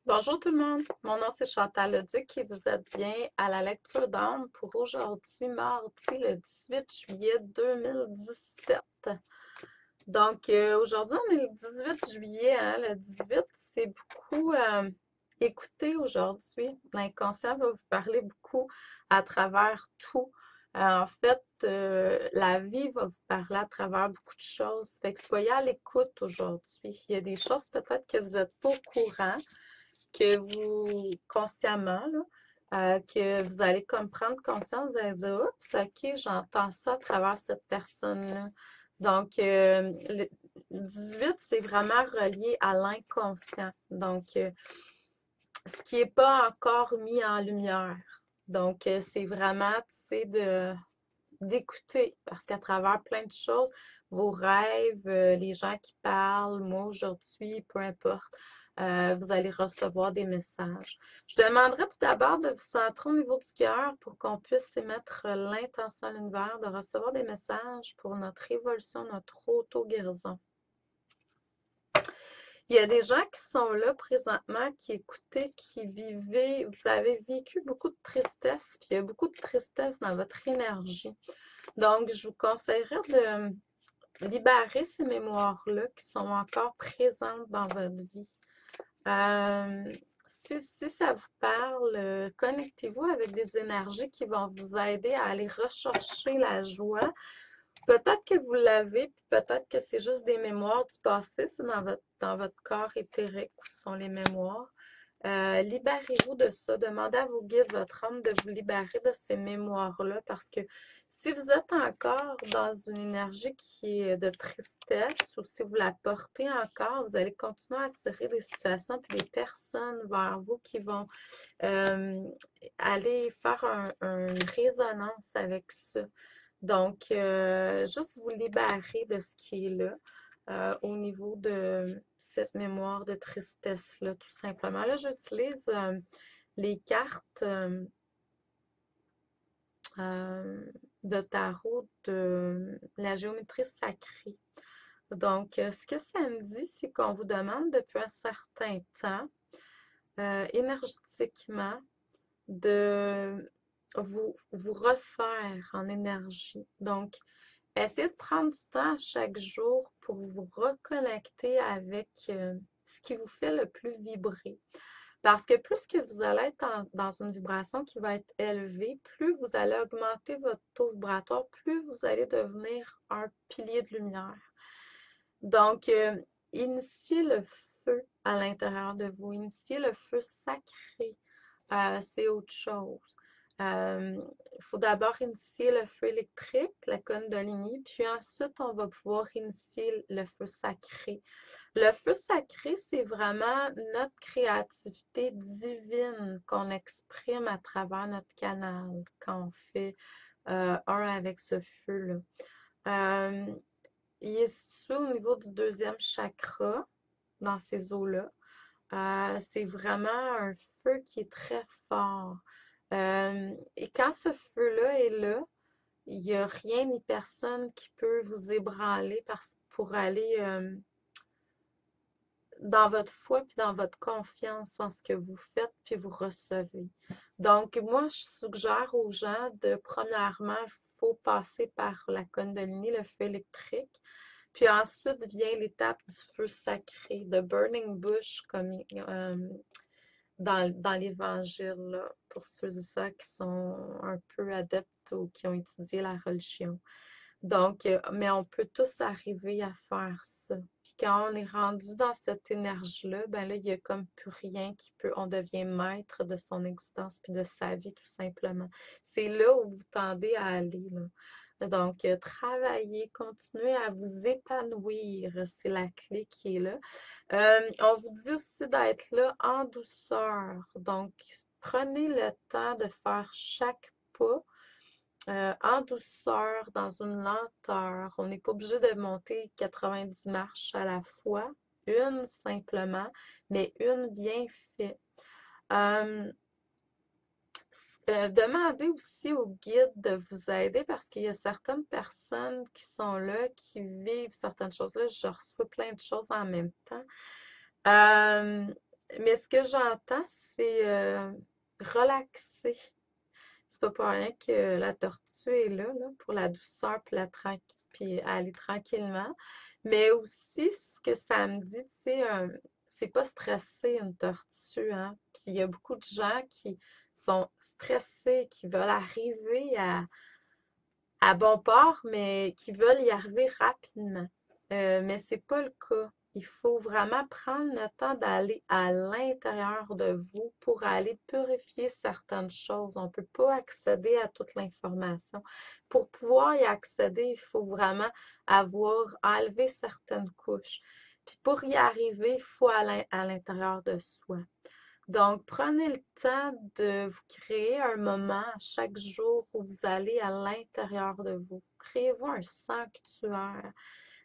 Bonjour tout le monde, mon nom c'est Chantal Leduc et vous êtes bien à la lecture d'âme pour aujourd'hui, mardi le 18 juillet 2017. Donc aujourd'hui on est le 18 juillet, hein, le 18 c'est beaucoup écouté aujourd'hui. L'inconscient va vous parler beaucoup à travers tout. En fait, la vie va vous parler à travers beaucoup de choses. Fait que soyez à l'écoute aujourd'hui. Il y a des choses peut-être que vous n'êtes pas au courant que vous, consciemment, là, que vous allez comme prendre conscience, vous allez dire, oups, ok, j'entends ça à travers cette personne-là. Donc, le 18, c'est vraiment relié à l'inconscient. Donc, ce qui n'est pas encore mis en lumière. Donc, c'est vraiment, tu sais, d'écouter, parce qu'à travers plein de choses, vos rêves, les gens qui parlent, moi aujourd'hui, peu importe, vous allez recevoir des messages. Je demanderais tout d'abord de vous centrer au niveau du cœur pour qu'on puisse émettre l'intention à l'univers de recevoir des messages pour notre évolution, notre auto-guérison. Il y a des gens qui sont là présentement, qui écoutaient, qui vivaient, vous avez vécu beaucoup de tristesse, puis il y a beaucoup de tristesse dans votre énergie. Donc, je vous conseillerais de libérer ces mémoires-là qui sont encore présentes dans votre vie. Euh, si ça vous parle, connectez-vous avec des énergies qui vont vous aider à aller rechercher la joie. Peut-être que vous l'avez, puis peut-être que c'est juste des mémoires du passé, c'est dans votre corps éthérique où sont les mémoires. Libérez-vous de ça. Demandez à vos guides, votre âme, de vous libérer de ces mémoires-là parce que si vous êtes encore dans une énergie qui est de tristesse ou si vous la portez encore, vous allez continuer à attirer des situations et des personnes vers vous qui vont euh, aller faire une résonance avec ça. Donc, juste vous libérer de ce qui est là au niveau de cette mémoire de tristesse-là, tout simplement. Là, j'utilise les cartes euh, de tarot de la géométrie sacrée. Donc, ce que ça me dit, c'est qu'on vous demande depuis un certain temps, énergétiquement, de vous refaire en énergie. Donc, essayez de prendre du temps chaque jour pour vous reconnecter avec ce qui vous fait le plus vibrer. Parce que plus que vous allez être dans une vibration qui va être élevée, plus vous allez augmenter votre taux vibratoire, plus vous allez devenir un pilier de lumière. Donc, initiez le feu à l'intérieur de vous, initiez le feu sacré. C'est autre chose. Il faut d'abord initier le feu électrique, la Kundalini, puis ensuite on va pouvoir initier le feu sacré. Le feu sacré, c'est vraiment notre créativité divine qu'on exprime à travers notre canal quand on fait un avec ce feu-là. Euh, il est situé au niveau du deuxième chakra, dans ces eaux-là. C'est vraiment un feu qui est très fort. Et quand ce feu-là est là, il n'y a rien ni personne qui peut vous ébranler pour aller dans votre foi puis dans votre confiance en ce que vous faites puis vous recevez. Donc, moi, je suggère aux gens de, premièrement, il faut passer par la Kundalini, le feu électrique. Puis ensuite vient l'étape du feu sacré, de burning bush, comme dans l'Évangile, pour ceux et ceux qui sont un peu adeptes ou qui ont étudié la religion. Donc, mais on peut tous arriver à faire ça. Puis quand on est rendu dans cette énergie-là, ben là, il n'y a comme plus rien qui peut, on devient maître de son existence puis de sa vie, tout simplement. C'est là où vous tendez à aller, là. Donc, travaillez, continuez à vous épanouir, c'est la clé qui est là. On vous dit aussi d'être là en douceur. Donc, prenez le temps de faire chaque pas en douceur, dans une lenteur. On n'est pas obligé de monter 90 marches à la fois, une simplement, mais une bien faite. Euh, Demandez aussi au guide de vous aider parce qu'il y a certaines personnes qui sont là, qui vivent certaines choses-là. Je reçois plein de choses en même temps. Euh, Mais ce que j'entends, c'est relaxer. C'est pas pour rien que la tortue est là pour la douceur puis aller tranquillement. Mais aussi, ce que ça me dit, tu sais, c'est pas stressé une tortue, hein. Puis il y a beaucoup de gens qui sont stressés, qui veulent arriver à bon port, mais qui veulent y arriver rapidement. Mais c'est pas le cas. Il faut vraiment prendre le temps d'aller à l'intérieur de vous pour aller purifier certaines choses. On ne peut pas accéder à toute l'information. Pour pouvoir y accéder, il faut vraiment avoir enlevé certaines couches. Puis pour y arriver, il faut aller à l'intérieur de soi. Donc, prenez le temps de vous créer un moment chaque jour où vous allez à l'intérieur de vous. Créez-vous un sanctuaire.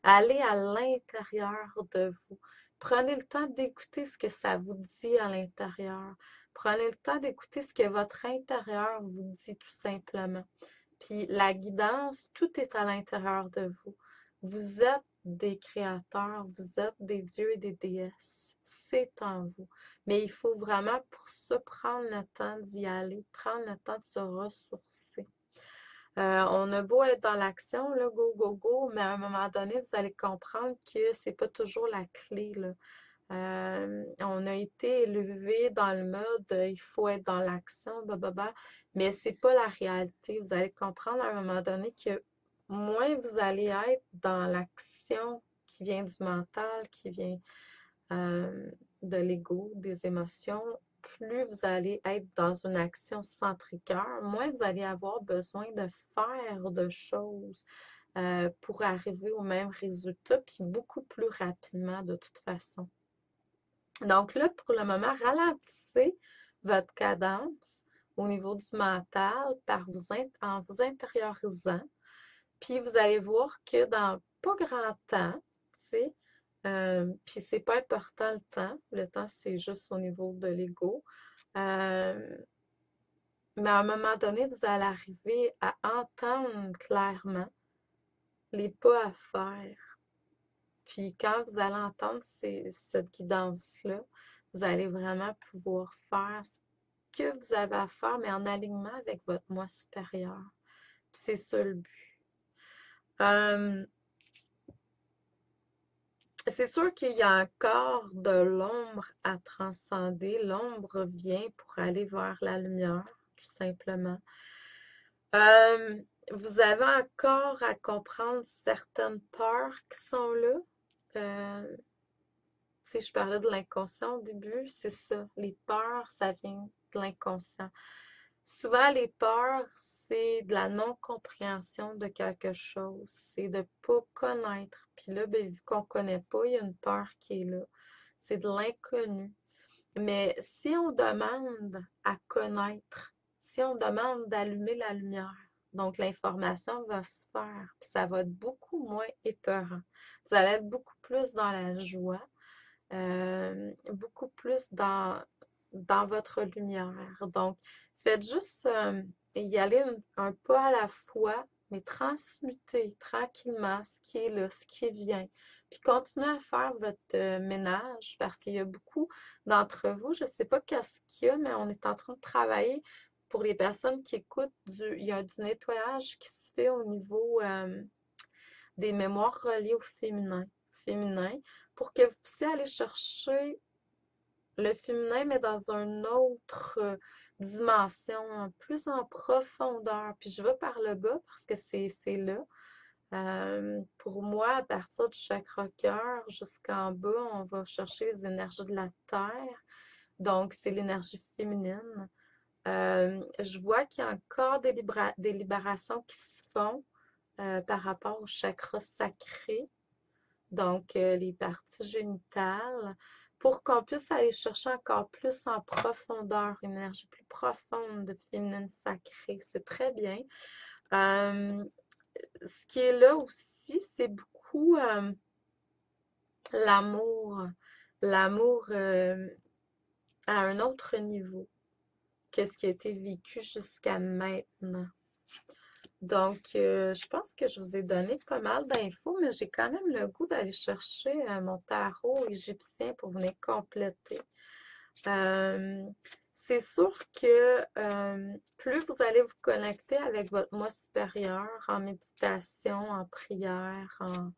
Allez à l'intérieur de vous. Prenez le temps d'écouter ce que ça vous dit à l'intérieur. Prenez le temps d'écouter ce que votre intérieur vous dit tout simplement. Puis la guidance, tout est à l'intérieur de vous. Vous êtes des créateurs, vous êtes des dieux et des déesses. C'est en vous. Mais il faut vraiment pour ça prendre le temps d'y aller, prendre le temps de se ressourcer. On a beau être dans l'action, là, go, go, go, mais à un moment donné, vous allez comprendre que c'est pas toujours la clé, là. On a été élevé dans le mode il faut être dans l'action, mais c'est pas la réalité. Vous allez comprendre à un moment donné que moins vous allez être dans l'action qui vient du mental, qui vient euh, de l'ego, des émotions, plus vous allez être dans une action centriqueur, moins vous allez avoir besoin de faire de choses pour arriver au même résultat, puis beaucoup plus rapidement de toute façon. Donc là, pour le moment, ralentissez votre cadence au niveau du mental en vous intériorisant. Puis vous allez voir que dans pas grand temps, tu sais, puis c'est pas important le temps c'est juste au niveau de l'ego. Euh, mais à un moment donné, vous allez arriver à entendre clairement les pas à faire. Puis quand vous allez entendre cette guidance-là, vous allez vraiment pouvoir faire ce que vous avez à faire, mais en alignement avec votre moi supérieur. Puis c'est ça le but. Euh, c'est sûr qu'il y a encore de l'ombre à transcender. L'ombre vient pour aller vers la lumière, tout simplement. Euh, Vous avez encore à comprendre certaines peurs qui sont là. Euh, Tu sais, je parlais de l'inconscient au début, c'est ça. Les peurs, ça vient de l'inconscient. Souvent, les peurs, c'est de la non-compréhension de quelque chose. C'est de ne pas connaître. Puis là, ben, vu qu'on ne connaît pas, il y a une peur qui est là. C'est de l'inconnu. Mais si on demande à connaître, si on demande d'allumer la lumière, donc l'information va se faire, puis ça va être beaucoup moins épeurant. Vous allez être beaucoup plus dans la joie, beaucoup plus dans votre lumière. Donc, faites juste y aller un pas à la fois, mais transmuter tranquillement ce qui est là, ce qui vient. Puis continuez à faire votre ménage parce qu'il y a beaucoup d'entre vous, je ne sais pas qu'est-ce qu'il y a, mais on est en train de travailler pour les personnes qui écoutent, il y a du nettoyage qui se fait au niveau des mémoires reliées au féminin pour que vous puissiez aller chercher le féminin, mais dans une autre dimension, plus en profondeur. Puis je vais par le bas parce que c'est là. Pour moi, à partir du chakra cœur jusqu'en bas, on va chercher les énergies de la terre. Donc, c'est l'énergie féminine. Je vois qu'il y a encore des libérations qui se font par rapport au chakra sacré, donc les parties génitales, pour qu'on puisse aller chercher encore plus en profondeur, une énergie plus profonde de féminine sacrée. C'est très bien. Euh, Ce qui est là aussi, c'est beaucoup l'amour. L'amour à un autre niveau que ce qui a été vécu jusqu'à maintenant. Donc, je pense que je vous ai donné pas mal d'infos, mais j'ai quand même le goût d'aller chercher mon tarot égyptien pour venir compléter. Euh, c'est sûr que plus vous allez vous connecter avec votre moi supérieur en méditation, en prière, en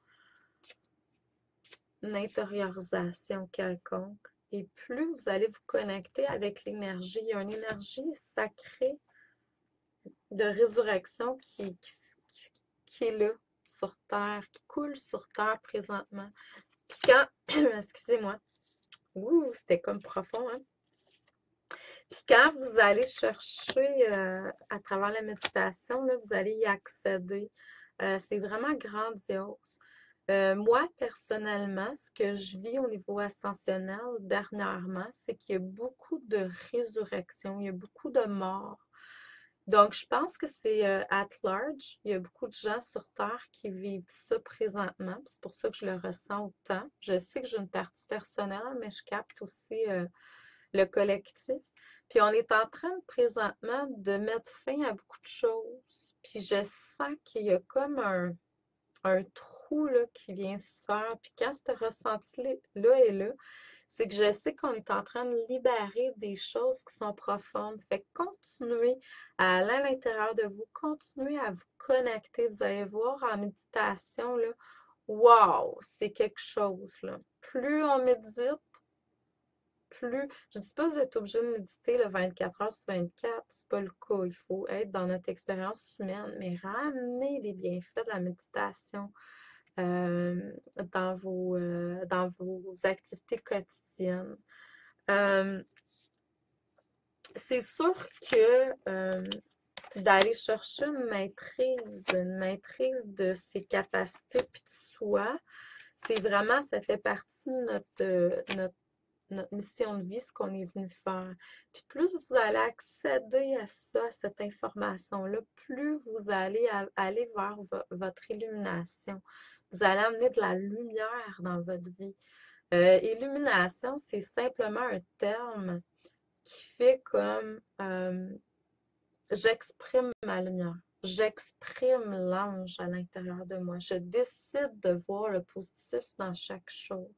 intériorisation quelconque, et plus vous allez vous connecter avec l'énergie, il y a une énergie sacrée de résurrection qui est là, sur Terre, qui coule sur Terre présentement. Puis quand, excusez-moi, ouh, c'était comme profond, hein? Puis quand vous allez chercher à travers la méditation, là, vous allez y accéder. C'est vraiment grandiose. Moi, personnellement, ce que je vis au niveau ascensionnel dernièrement, c'est qu'il y a beaucoup de résurrection, il y a beaucoup de morts. Donc, je pense que c'est at large. Il y a beaucoup de gens sur Terre qui vivent ça présentement. C'est pour ça que je le ressens autant. Je sais que j'ai une partie personnelle, mais je capte aussi le collectif. Puis on est en train présentement de mettre fin à beaucoup de choses. Puis je sens qu'il y a comme un trou là, qui vient se faire. Puis quand ce ressenti-là est là, c'est que je sais qu'on est en train de libérer des choses qui sont profondes. Fait que continuez à aller à l'intérieur de vous, continuez à vous connecter. Vous allez voir en méditation, là, wow, c'est quelque chose, là. Plus on médite, plus. Je ne dis pas que vous êtes obligé de méditer le 24 heures sur 24, c'est pas le cas. Il faut être dans notre expérience humaine, mais ramener les bienfaits de la méditation dans vos activités quotidiennes. Euh, c'est sûr que d'aller chercher une maîtrise de ses capacités puis de soi, c'est vraiment, ça fait partie de notre mission de vie, ce qu'on est venu faire. Puis plus vous allez accéder à ça, à cette information-là, plus vous allez aller vers votre illumination. Vous allez amener de la lumière dans votre vie. Illumination, c'est simplement un terme qui fait comme j'exprime ma lumière. J'exprime l'ange à l'intérieur de moi. Je décide de voir le positif dans chaque chose.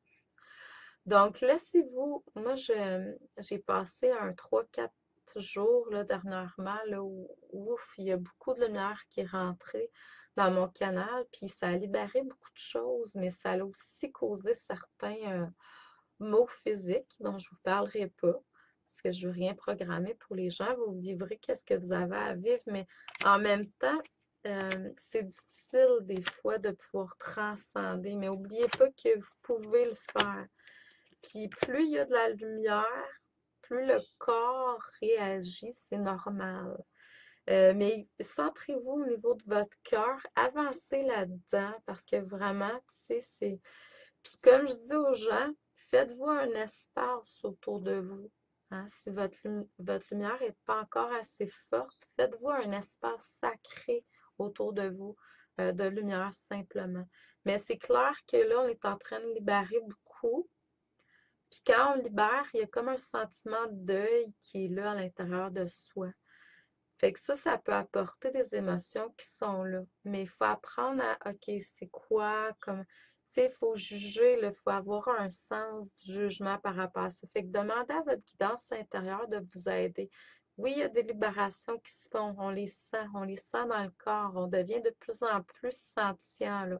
Donc, laissez-vous, moi, j'ai passé un 3-4 jours là, dernièrement là, où, ouf, il y a beaucoup de lumière qui est rentrée dans mon canal, puis ça a libéré beaucoup de choses, mais ça a aussi causé certains maux physiques dont je ne vous parlerai pas, parce que je ne veux rien programmer pour les gens. Vous vivrez qu'est-ce que vous avez à vivre, mais en même temps, c'est difficile des fois de pouvoir transcender, mais n'oubliez pas que vous pouvez le faire. Puis plus il y a de la lumière, plus le corps réagit, c'est normal. Mais centrez-vous au niveau de votre cœur, avancez là-dedans parce que vraiment, tu sais, c'est. Puis comme je dis aux gens, faites-vous un espace autour de vous. Hein. Si votre lumière n'est pas encore assez forte, faites-vous un espace sacré autour de vous, de lumière simplement. Mais c'est clair que là, on est en train de libérer beaucoup. Puis quand on libère, il y a comme un sentiment de deuil qui est là à l'intérieur de soi. Fait que ça peut apporter des émotions qui sont là. Mais il faut apprendre à, OK, c'est quoi, comme, tu sais, il faut juger, il faut avoir un sens du jugement par rapport à ça. Fait que demandez à votre guidance intérieure de vous aider. Oui, il y a des libérations qui se font, on les sent dans le corps, on devient de plus en plus sentient, là.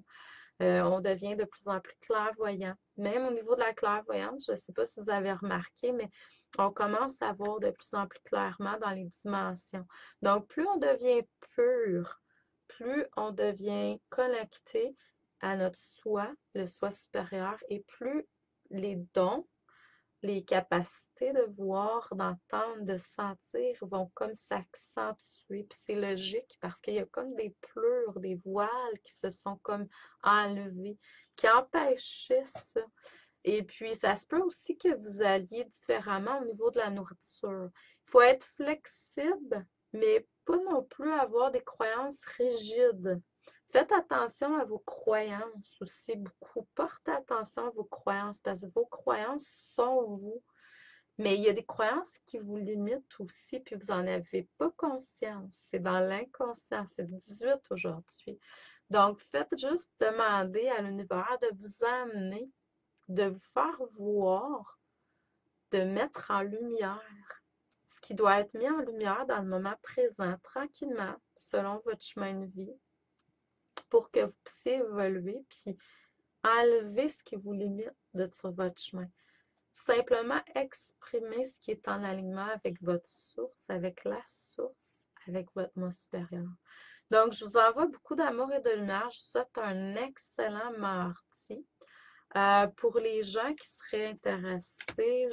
On devient de plus en plus clairvoyant. Même au niveau de la clairvoyance, je ne sais pas si vous avez remarqué, mais on commence à voir de plus en plus clairement dans les dimensions. Donc, plus on devient pur, plus on devient connecté à notre soi, le soi supérieur, et plus les dons, les capacités de voir, d'entendre, de sentir vont comme s'accentuer. Puis c'est logique parce qu'il y a comme des pleurs, des voiles qui se sont comme enlevés, qui empêchaient ça. Et puis, ça se peut aussi que vous alliez différemment au niveau de la nourriture. Il faut être flexible, mais pas non plus avoir des croyances rigides. Faites attention à vos croyances aussi beaucoup. Portez attention à vos croyances parce que vos croyances sont vous. Mais il y a des croyances qui vous limitent aussi, puis vous n'en avez pas conscience. C'est dans l'inconscient. C'est le 18 aujourd'hui. Donc, faites juste demander à l'univers de vous amener, de vous faire voir de mettre en lumière ce qui doit être mis en lumière dans le moment présent, tranquillement, selon votre chemin de vie, pour que vous puissiez évoluer, puis enlever ce qui vous limite sur votre chemin. Tout simplement exprimer ce qui est en alignement avec votre source, avec la source, avec votre moi supérieur. Donc, je vous envoie beaucoup d'amour et de lumière. Je vous souhaite un excellent mardi. Pour les gens qui seraient intéressés,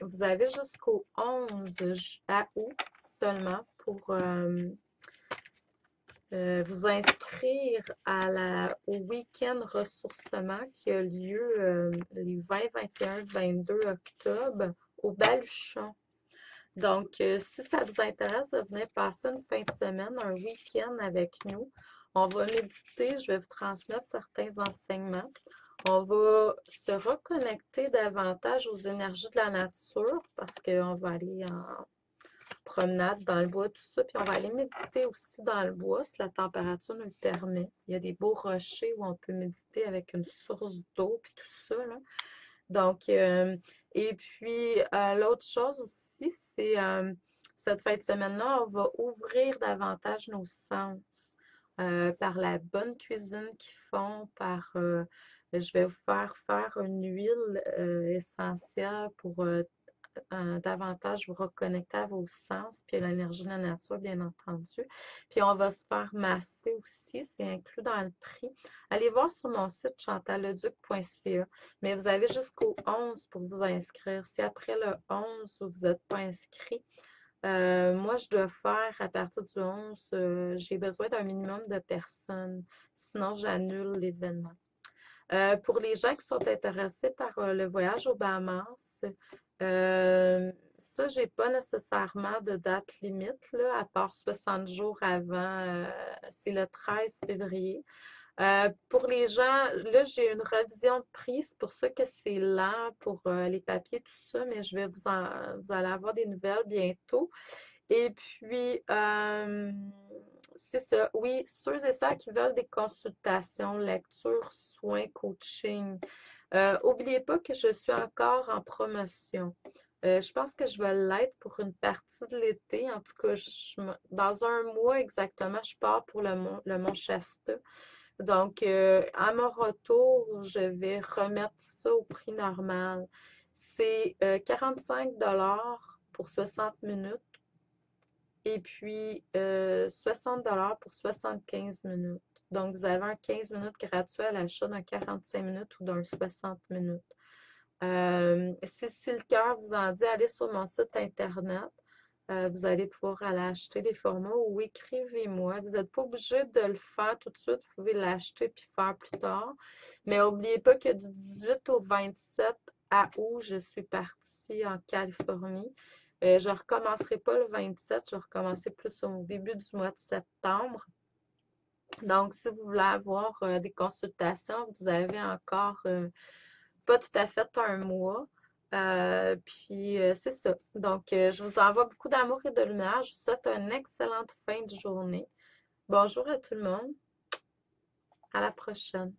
vous avez jusqu'au 11 août seulement pour vous inscrire au week-end ressourcement qui a lieu les 20, 21, 22 octobre au Baluchon. Donc, si ça vous intéresse de venir passer une fin de semaine, un week-end avec nous, on va méditer, je vais vous transmettre certains enseignements. On va se reconnecter davantage aux énergies de la nature parce qu'on va aller en promenade dans le bois, tout ça. Puis on va aller méditer aussi dans le bois si la température nous le permet. Il y a des beaux rochers où on peut méditer avec une source d'eau puis tout ça, là. Donc, et puis l'autre chose aussi, c'est cette fin de semaine-là, on va ouvrir davantage nos sens par la bonne cuisine qu'ils font, je vais vous faire une huile essentielle pour davantage vous reconnecter à vos sens, puis à l'énergie de la nature, bien entendu. Puis on va se faire masser aussi, c'est inclus dans le prix. Allez voir sur mon site chantalleduc.ca, mais vous avez jusqu'au 11 pour vous inscrire. Si après le 11, vous n'êtes pas inscrit, moi, je dois faire à partir du 11, j'ai besoin d'un minimum de personnes, sinon j'annule l'événement. Pour les gens qui sont intéressés par le voyage aux Bahamas, ça, j'ai pas nécessairement de date limite, là, à part 60 jours avant, c'est le 13 février. Pour les gens, là, j'ai une revision de prix, c'est pour ça que c'est lent pour les papiers, tout ça, mais vous allez avoir des nouvelles bientôt. Et puis, c'est ça. Oui, ceux et celles qui veulent des consultations, lecture, soins, coaching. N'oubliez pas que je suis encore en promotion. Je pense que je vais l'être pour une partie de l'été. En tout cas, dans un mois exactement, je pars pour le Mont Shasta. Donc, à mon retour, je vais remettre ça au prix normal. C'est 45 pour 60 minutes et puis 60 pour 75 minutes. Donc, vous avez un 15 minutes gratuit à l'achat d'un 45 minutes ou d'un 60 minutes. Si le cœur vous en dit, allez sur mon site internet. Vous allez pouvoir aller acheter les formats ou écrivez-moi. Vous n'êtes pas obligé de le faire tout de suite. Vous pouvez l'acheter puis faire plus tard. Mais n'oubliez pas que du 18 au 27 août, je suis partie en Californie. Je ne recommencerai pas le 27, je vais recommencer plus au début du mois de septembre. Donc, si vous voulez avoir des consultations, vous avez encore pas tout à fait un mois. Puis, c'est ça. Donc, je vous envoie beaucoup d'amour et de lumière. Je vous souhaite une excellente fin de journée. Bonjour à tout le monde. À la prochaine.